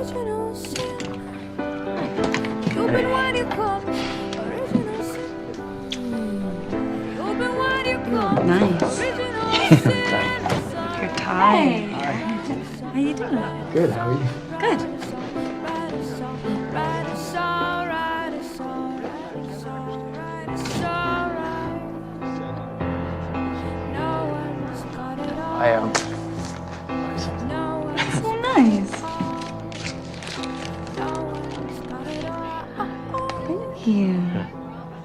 original sin. You've been when you come, original sin. You've been when you come, Nice. original sin. Your tie. Hey. How you doing? Good, how are you? Good. So nice. Thank you.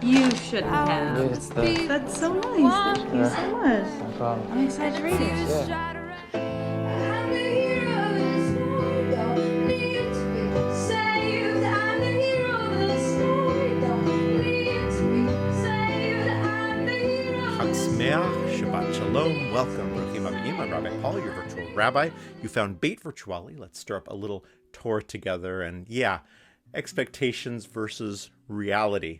You shouldn't have. It's the... That's so nice. Thank you so much. No problem. I'm excited to read it. Yeah. Shabbat Shalom. Welcome, Bruchim Abiyim. I'm Rabbi Paul, your virtual rabbi. You found Beit Virtuali. Let's stir up a little Torah together. And yeah, expectations versus reality.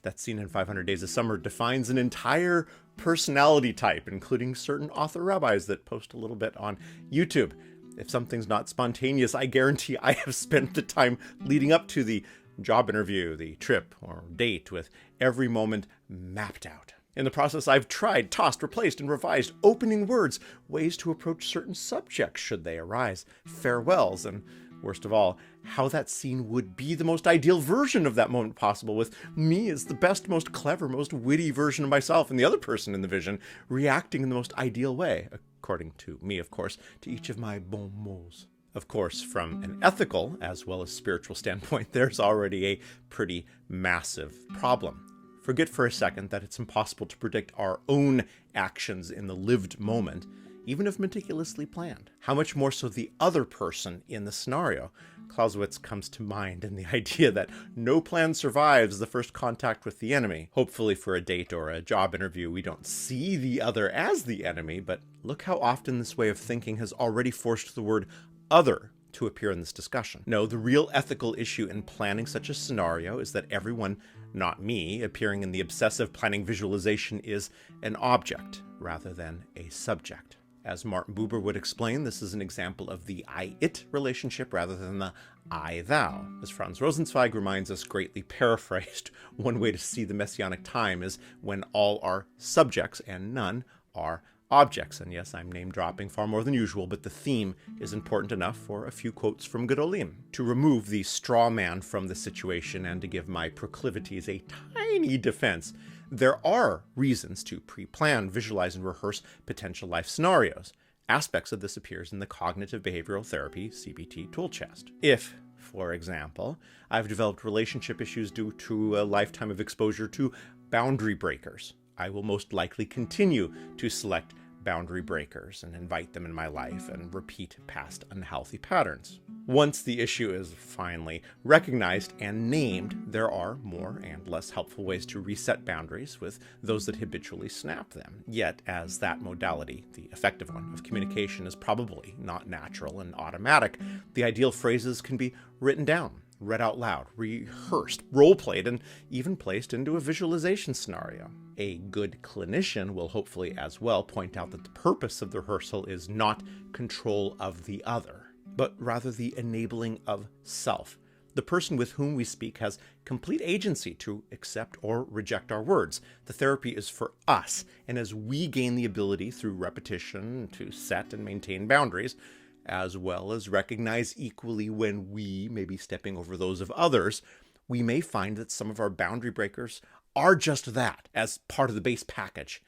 That scene in 500 Days of Summer defines an entire personality type, including certain author rabbis that post a little bit on YouTube. If something's not spontaneous, I guarantee I have spent the time leading up to the job interview, the trip or date, with every moment mapped out. In the process, I've tried, tossed, replaced, and revised opening words, ways to approach certain subjects should they arise, farewells, and worst of all, how that scene would be the most ideal version of that moment possible, with me as the best, most clever, most witty version of myself, and the other person in the vision reacting in the most ideal way, according to me, of course, to each of my bon mots. Of course, from an ethical as well as spiritual standpoint, there's already a pretty massive problem. Forget for a second that it's impossible to predict our own actions in the lived moment, even if meticulously planned. How much more so the other person in the scenario? Clausewitz comes to mind in the idea that no plan survives the first contact with the enemy. Hopefully for a date or a job interview, we don't see the other as the enemy, but look how often this way of thinking has already forced the word other to appear in this discussion. No, the real ethical issue in planning such a scenario is that everyone, not me, appearing in the obsessive planning visualization is an object rather than a subject. As Martin Buber would explain, this is an example of the I-it relationship rather than the I-thou. As Franz Rosenzweig reminds us, greatly paraphrased, one way to see the messianic time is when all are subjects and none are objects. And yes, I'm name dropping far more than usual, but the theme is important enough for a few quotes from Gedolim. To remove the straw man from the situation and to give my proclivities a tiny defense, there are reasons to pre-plan, visualize, and rehearse potential life scenarios. Aspects of this appears in the Cognitive Behavioral Therapy CBT tool chest. If, for example, I've developed relationship issues due to a lifetime of exposure to boundary breakers, I will most likely continue to select boundary breakers and invite them in my life and repeat past unhealthy patterns. Once the issue is finally recognized and named, there are more and less helpful ways to reset boundaries with those that habitually snap them. Yet, as that modality, the effective one, of communication is probably not natural and automatic, the ideal phrases can be written down, read out loud, rehearsed, role-played, and even placed into a visualization scenario. A good clinician will hopefully as well point out that the purpose of the rehearsal is not control of the other, but rather the enabling of self. The person with whom we speak has complete agency to accept or reject our words. The therapy is for us, and as we gain the ability through repetition to set and maintain boundaries, as well as recognize equally when we may be stepping over those of others, we may find that some of our boundary breakers are just that, as part of the base package.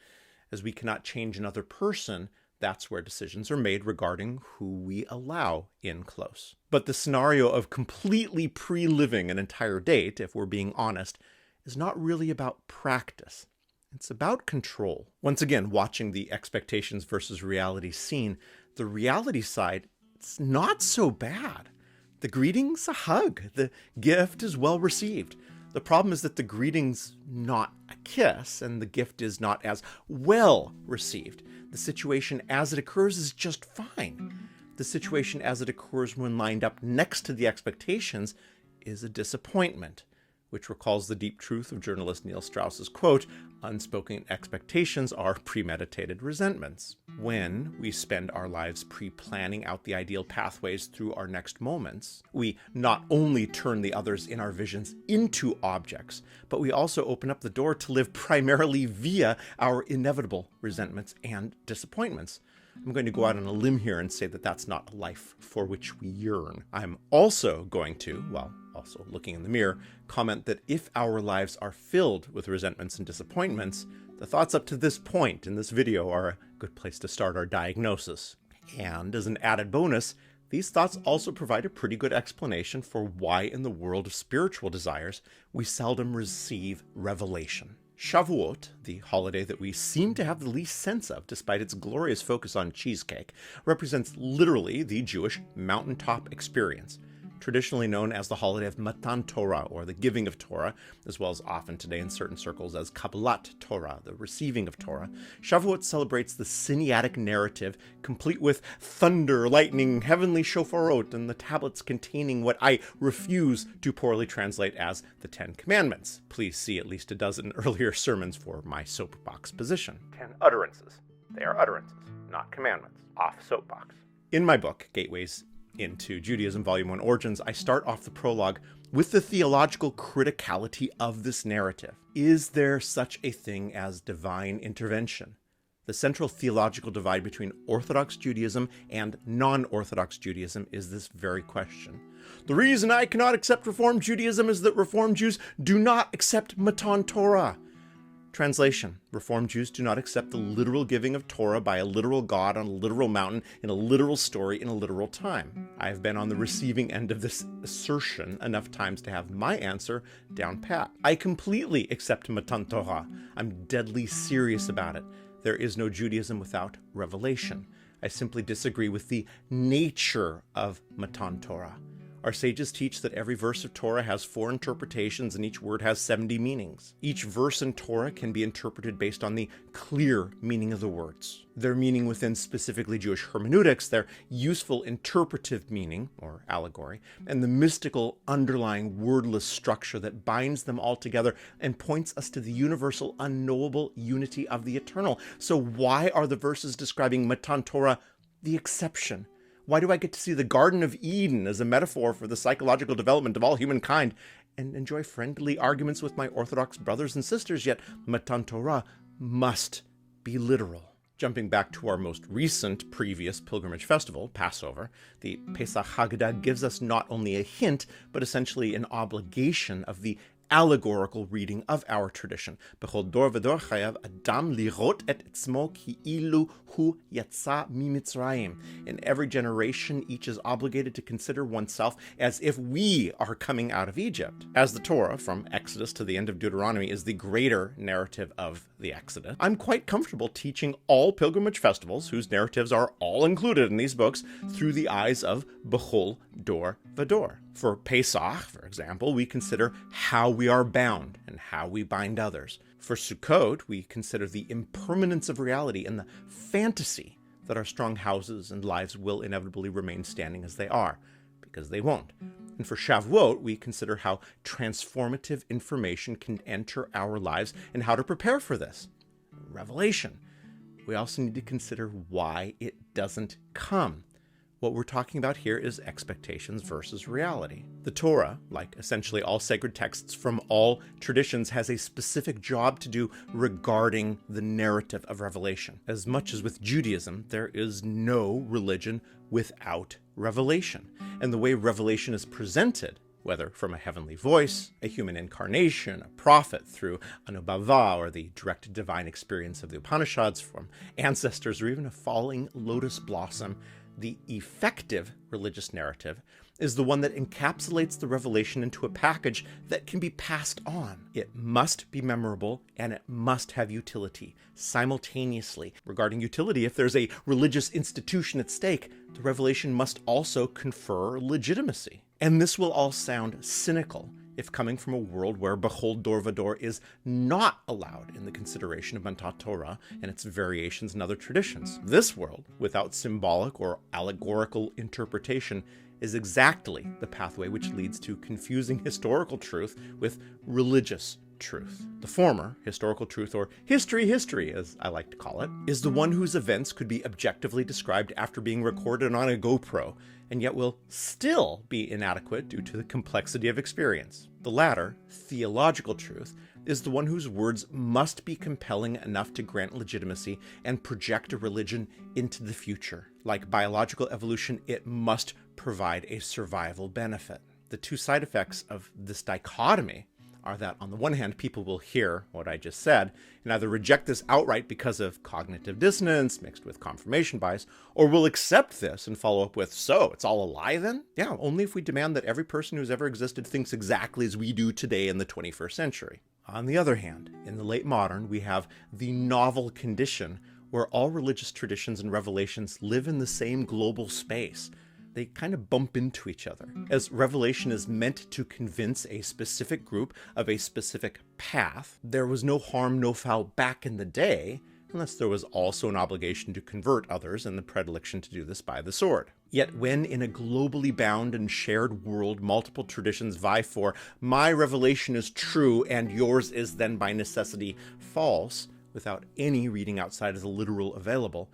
As we cannot change another person, that's where decisions are made regarding who we allow in close. But the scenario of completely pre-living an entire date, if we're being honest, is not really about practice. It's about control. Once again, watching the expectations versus reality scene, the reality side, it's not so bad. The greeting's a hug. The gift is well received. The problem is that the greeting's not a kiss, and the gift is not as well received. The situation as it occurs is just fine. The situation as it occurs when lined up next to the expectations is a disappointment, which recalls the deep truth of journalist Neil Strauss's quote, "Unspoken expectations are premeditated resentments." When we spend our lives pre-planning out the ideal pathways through our next moments, we not only turn the others in our visions into objects, but we also open up the door to live primarily via our inevitable resentments and disappointments. I'm going to go out on a limb here and say that that's not a life for which we yearn. I'm also going to, while also looking in the mirror, comment that if our lives are filled with resentments and disappointments, the thoughts up to this point in this video are a good place to start our diagnosis. And as an added bonus, these thoughts also provide a pretty good explanation for why in the world of spiritual desires, we seldom receive revelation. Shavuot, the holiday that we seem to have the least sense of despite its glorious focus on cheesecake, represents literally the Jewish mountaintop experience, traditionally known as the holiday of Matan Torah, or the giving of Torah, as well as often today in certain circles as Kabbalat Torah, the receiving of Torah. Shavuot celebrates the Sinaitic narrative, complete with thunder, lightning, heavenly shofarot, and the tablets containing what I refuse to poorly translate as the Ten Commandments. Please see at least a dozen earlier sermons for my soapbox position. 10 utterances. They are utterances, not commandments. Off soapbox. In my book, Gateways into Judaism, Volume 1, Origins, I start off the prologue with the theological criticality of this narrative. Is there such a thing as divine intervention? The central theological divide between Orthodox Judaism and non-Orthodox Judaism is this very question. The reason I cannot accept Reform Judaism is that Reform Jews do not accept Matan Torah. Translation: Reform Jews do not accept the literal giving of Torah by a literal God on a literal mountain in a literal story in a literal time. I have been on the receiving end of this assertion enough times to have my answer down pat. I completely accept Matan Torah. I'm deadly serious about it. There is no Judaism without revelation. I simply disagree with the nature of Matan Torah. Our sages teach that every verse of Torah has 4 interpretations and each word has 70 meanings. Each verse in Torah can be interpreted based on the clear meaning of the words, their meaning within specifically Jewish hermeneutics, their useful interpretive meaning, or allegory, and the mystical underlying wordless structure that binds them all together and points us to the universal unknowable unity of the eternal. So why are the verses describing Matan Torah the exception? Why do I get to see the Garden of Eden as a metaphor for the psychological development of all humankind and enjoy friendly arguments with my Orthodox brothers and sisters, yet Matan Torah must be literal? Jumping back to our most recent previous pilgrimage festival, Passover, the Pesach Haggadah gives us not only a hint, but essentially an obligation of the allegorical reading of our tradition. Bechol dor v'dor chayav adam lirot et etzmo ki'ilu hu yatsa mimitzrayim. In every generation, each is obligated to consider oneself as if we are coming out of Egypt. As the Torah, from Exodus to the end of Deuteronomy, is the greater narrative of the Exodus, I'm quite comfortable teaching all pilgrimage festivals, whose narratives are all included in these books, through the eyes of Bechol dor v'dor. For Pesach, for example, we consider how we are bound and how we bind others. For Sukkot, we consider the impermanence of reality and the fantasy that our strong houses and lives will inevitably remain standing as they are, because they won't. And for Shavuot, we consider how transformative information can enter our lives and how to prepare for this. Revelation. We also need to consider why it doesn't come. What we're talking about here is expectations versus reality. The Torah, like essentially all sacred texts from all traditions, has a specific job to do regarding the narrative of revelation. As much as with Judaism, there is no religion without revelation. And the way revelation is presented, whether from a heavenly voice, a human incarnation, a prophet through Anubhava, or the direct divine experience of the Upanishads from ancestors, or even a falling lotus blossom, the effective religious narrative is the one that encapsulates the revelation into a package that can be passed on. It must be memorable and it must have utility simultaneously. Regarding utility, if there's a religious institution at stake, the revelation must also confer legitimacy. And this will all sound cynical if coming from a world where Bechol dor v'dor is not allowed in the consideration of Matan Torah and its variations and other traditions. This world, without symbolic or allegorical interpretation, is exactly the pathway which leads to confusing historical truth with religious truth. The former, historical truth, or history as I like to call it, is the one whose events could be objectively described after being recorded on a GoPro, and yet will still be inadequate due to the complexity of experience. The latter, theological truth, is the one whose words must be compelling enough to grant legitimacy and project a religion into the future. Like biological evolution, it must provide a survival benefit. The two side effects of this dichotomy are that on the one hand, people will hear what I just said and either reject this outright because of cognitive dissonance mixed with confirmation bias, or will accept this and follow up with, so it's all a lie then? Yeah, only if we demand that every person who's ever existed thinks exactly as we do today in the 21st century. On the other hand, in the late modern, we have the novel condition where all religious traditions and revelations live in the same global space. They kind of bump into each other. As revelation is meant to convince a specific group of a specific path, there was no harm, no foul back in the day, unless there was also an obligation to convert others and the predilection to do this by the sword. Yet when in a globally bound and shared world, multiple traditions vie for, my revelation is true and yours is then by necessity false, without any reading outside of the literal available,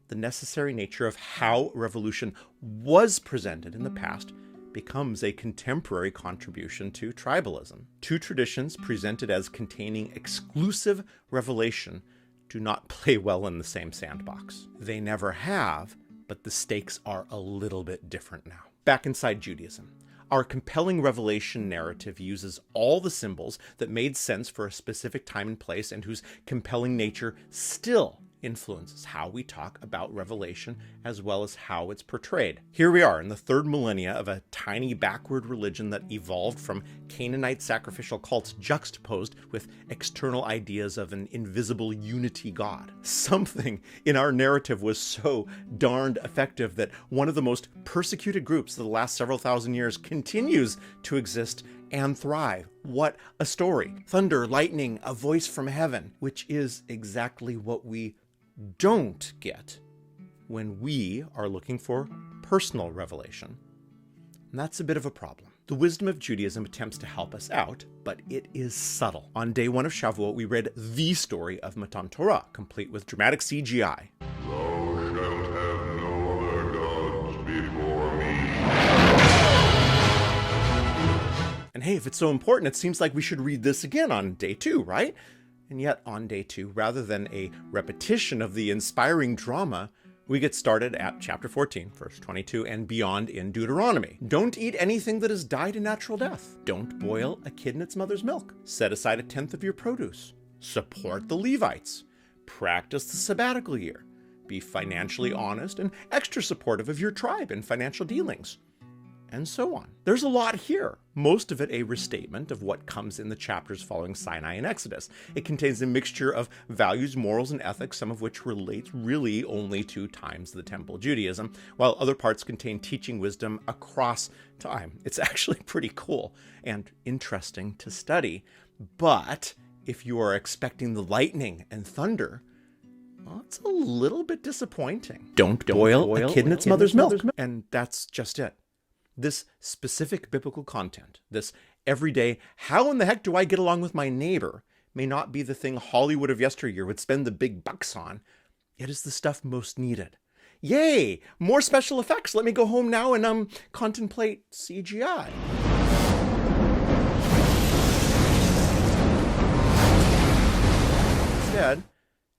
the necessary nature of how revolution was presented in the past becomes a contemporary contribution to tribalism. Two traditions presented as containing exclusive revelation do not play well in the same sandbox. They never have, but the stakes are a little bit different now. Back inside Judaism, our compelling revelation narrative uses all the symbols that made sense for a specific time and place and whose compelling nature still influences how we talk about revelation as well as how it's portrayed. Here we are in the third millennia of a tiny backward religion that evolved from Canaanite sacrificial cults juxtaposed with external ideas of an invisible unity God. Something in our narrative was so darned effective that one of the most persecuted groups of the last several thousand years continues to exist and thrive. What a story. Thunder, lightning, a voice from heaven, which is exactly what we don't get when we are looking for personal revelation. And that's a bit of a problem. The wisdom of Judaism attempts to help us out, but it is subtle. On day one of Shavuot, we read the story of Matan Torah, complete with dramatic CGI. Thou shalt have no other gods before me. And hey, if it's so important, it seems like we should read this again on day two, right? And yet on day two, rather than a repetition of the inspiring drama, we get started at chapter 14, verse 22 and beyond in Deuteronomy. Don't eat anything that has died a natural death. Don't boil a kid in its mother's milk. Set aside 1/10 of your produce. Support the Levites. Practice the sabbatical year. Be financially honest and extra supportive of your tribe in financial dealings. And so on. There's a lot here, most of it a restatement of what comes in the chapters following Sinai and Exodus. It contains a mixture of values, morals, and ethics, some of which relate really only to times of the Temple Judaism, while other parts contain teaching wisdom across time. It's actually pretty cool and interesting to study, but if you are expecting the lightning and thunder, well, it's a little bit disappointing. Don't boil a kid in its mother's milk. And that's just it. This specific biblical content, this everyday, how in the heck do I get along with my neighbor, may not be the thing Hollywood of yesteryear would spend the big bucks on. It is the stuff most needed. Yay! More special effects. Let me go home now and contemplate CGI. Instead,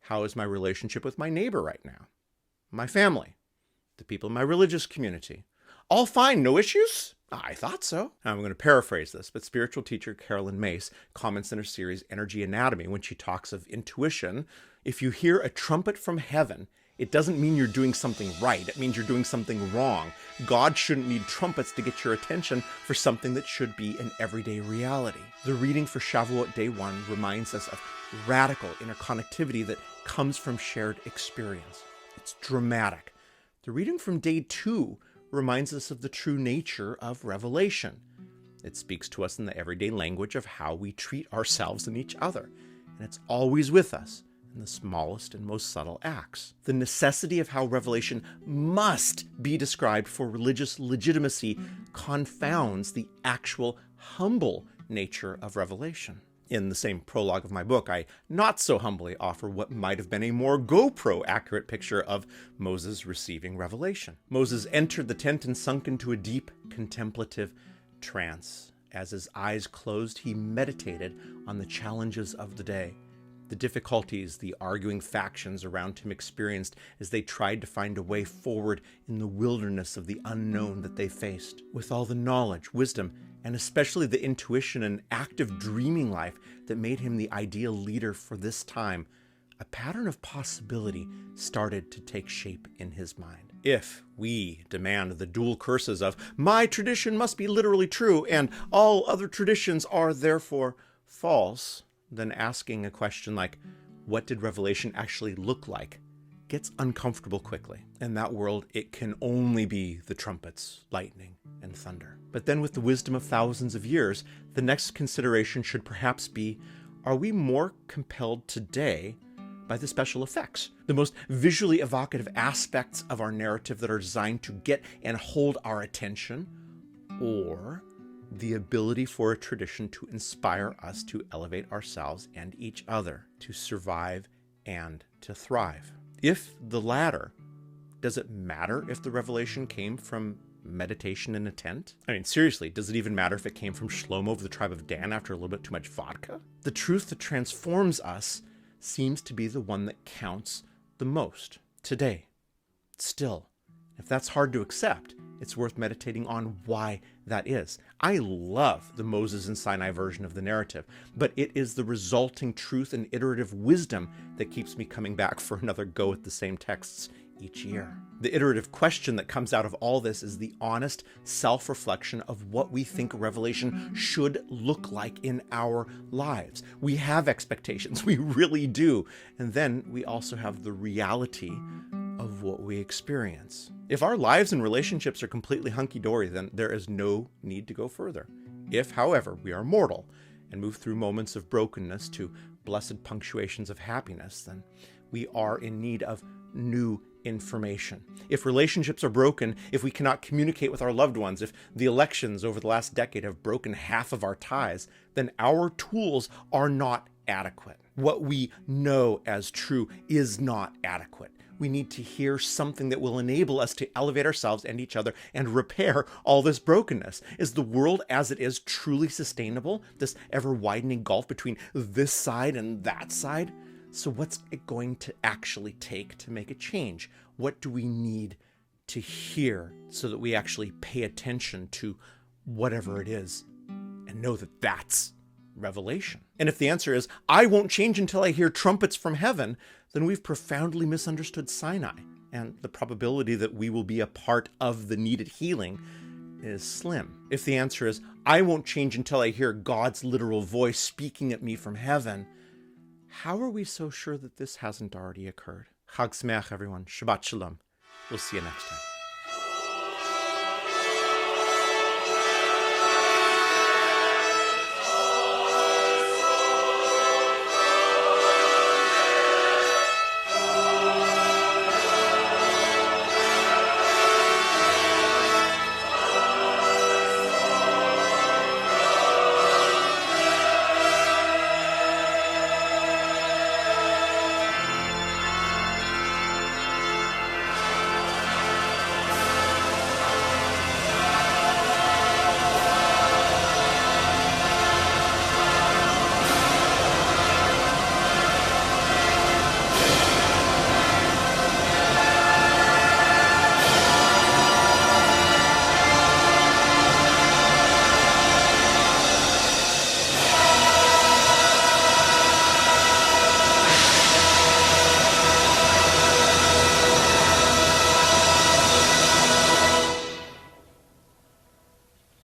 how is my relationship with my neighbor right now? My family? The people in my religious community? All fine, no issues? I thought so. Now, I'm going to paraphrase this, but spiritual teacher Carolyn Mace comments in her series Energy Anatomy when she talks of intuition. If you hear a trumpet from heaven, it doesn't mean you're doing something right. It means you're doing something wrong. God shouldn't need trumpets to get your attention for something that should be an everyday reality. The reading for Shavuot Day 1 reminds us of radical interconnectivity that comes from shared experience. It's dramatic. The reading from Day 2 reminds us of the true nature of revelation. It speaks to us in the everyday language of how we treat ourselves and each other, and it's always with us in the smallest and most subtle acts. The necessity of how revelation must be described for religious legitimacy confounds the actual humble nature of revelation. In the same prologue of my book, I not so humbly offer what might have been a more GoPro accurate picture of Moses receiving revelation. Moses entered the tent and sunk into a deep contemplative trance. As his eyes closed, he meditated on the challenges of the day, the difficulties the arguing factions around him experienced as they tried to find a way forward in the wilderness of the unknown that they faced. With all the knowledge, wisdom, and especially the intuition and active dreaming life that made him the ideal leader for this time, a pattern of possibility started to take shape in his mind. If we demand the dual curses of my tradition must be literally true and all other traditions are therefore false, then asking a question like, what did revelation actually look like, gets uncomfortable quickly. In that world, it can only be the trumpets, lightning, and thunder. But then with the wisdom of thousands of years, the next consideration should perhaps be, are we more compelled today by the special effects, the most visually evocative aspects of our narrative that are designed to get and hold our attention, or the ability for a tradition to inspire us to elevate ourselves and each other, to survive and to thrive? If the latter, does it matter if the revelation came from meditation in a tent? I mean, seriously, does it even matter if it came from Shlomo of the tribe of Dan after a little bit too much vodka? The truth that transforms us seems to be the one that counts the most today. Still, if that's hard to accept, it's worth meditating on why that is. I love the Moses and Sinai version of the narrative, but it is the resulting truth and iterative wisdom that keeps me coming back for another go at the same texts each year. The iterative question that comes out of all this is the honest self-reflection of what we think revelation should look like in our lives. We have expectations, we really do. And then we also have the reality of what we experience. If our lives and relationships are completely hunky-dory, then there is no need to go further. If, however, we are mortal and move through moments of brokenness to blessed punctuations of happiness, then we are in need of new information. If relationships are broken, if we cannot communicate with our loved ones, if the elections over the last decade have broken half of our ties, then our tools are not adequate. What we know as true is not adequate. We need to hear something that will enable us to elevate ourselves and each other and repair all this brokenness. Is the world as it is truly sustainable? This ever-widening gulf between this side and that side? So what's it going to actually take to make a change? What do we need to hear so that we actually pay attention to whatever it is and know that that's revelation? And if the answer is, I won't change until I hear trumpets from heaven, then we've profoundly misunderstood Sinai, and the probability that we will be a part of the needed healing is slim. If the answer is, I won't change until I hear God's literal voice speaking at me from heaven, how are we so sure that this hasn't already occurred? Chag Sameach, everyone. Shabbat Shalom. We'll see you next time.